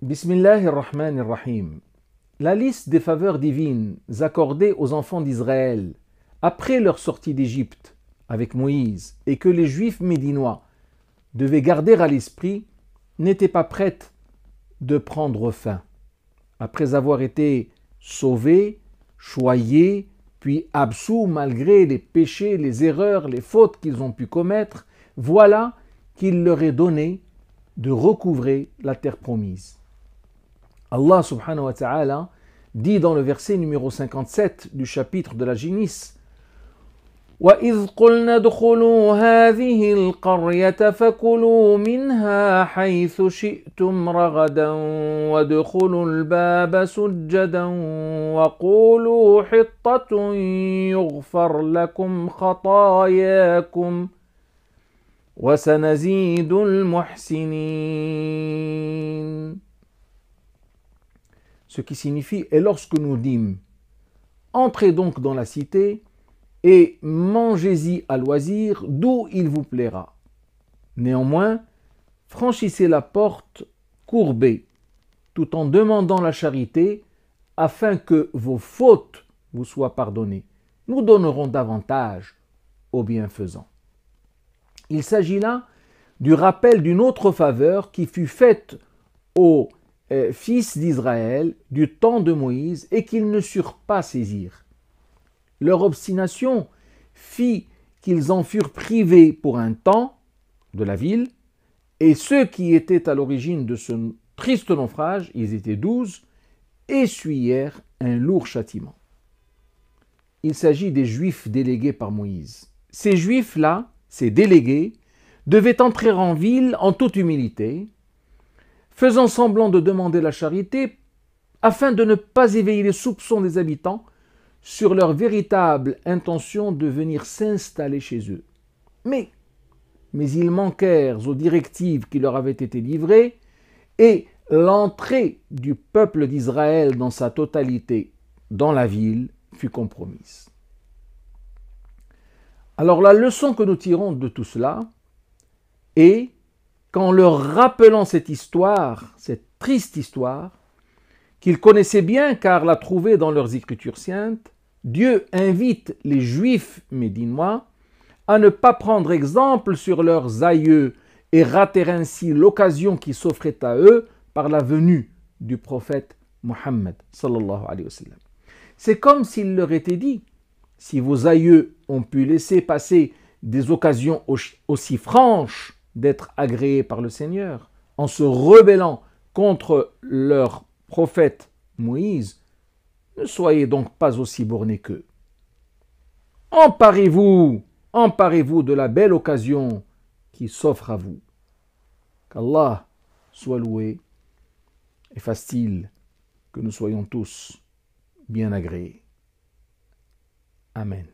Bismillahirrahmanirrahim. La liste des faveurs divines accordées aux enfants d'Israël après leur sortie d'Égypte avec Moïse et que les Juifs médinois devaient garder à l'esprit n'était pas prête de prendre fin. Après avoir été sauvés, choyés, puis absous malgré les péchés, les erreurs, les fautes qu'ils ont pu commettre, voilà qu'il leur est donné de recouvrer la terre promise. Allah subhanahu wa ta'ala dit dans le verset numéro 57 du chapitre de la Génisse: وَإِذْ قُلْنَا ادْخُلُوا هَٰذِهِ الْقَرْيَةَ فَكُلُوا مِنْهَا حَيْثُ شِئْتُمْ رَغَدًا وَادْخُلُوا الْبَابَ سُجَّدًا وَقُولُوا حِطَّةٌ يُغْفَرْ لَكُمْ خَطَايَاكُمْ وَسَنَزِيدُ الْمُحْسِنِينَ. Ce qui signifie: et lorsque nous dîmes, entrez donc dans la cité et mangez-y à loisir d'où il vous plaira. Néanmoins, franchissez la porte courbée, tout en demandant la charité, afin que vos fautes vous soient pardonnées. Nous donnerons davantage aux bienfaisants. Il s'agit là du rappel d'une autre faveur qui fut faite aux fils d'Israël du temps de Moïse et qu'ils ne surent pas saisir. Leur obstination fit qu'ils en furent privés pour un temps de la ville, et ceux qui étaient à l'origine de ce triste naufrage, ils étaient 12, essuyèrent un lourd châtiment. Il s'agit des Juifs délégués par Moïse. Ces Juifs-là, ces délégués, devaient entrer en ville en toute humilité, faisant semblant de demander la charité, afin de ne pas éveiller les soupçons des habitants sur leur véritable intention de venir s'installer chez eux. Mais ils manquèrent aux directives qui leur avaient été livrées, et l'entrée du peuple d'Israël dans sa totalité dans la ville fut compromise. Alors la leçon que nous tirons de tout cela est qu'en leur rappelant cette histoire, cette triste histoire, qu'ils connaissaient bien car la trouvaient dans leurs écritures saintes, Dieu invite les Juifs médinois à ne pas prendre exemple sur leurs aïeux et rater ainsi l'occasion qui s'offrait à eux par la venue du prophète Mohammed sallallahu alayhi wa sallam. C'est comme s'il leur était dit: si vos aïeux ont pu laisser passer des occasions aussi franches d'être agréés par le Seigneur en se rebellant contre leur prophète Moïse, ne soyez donc pas aussi bornés qu'eux. Emparez-vous de la belle occasion qui s'offre à vous. Qu'Allah soit loué et fasse-t-il que nous soyons tous bien agréés. Amen.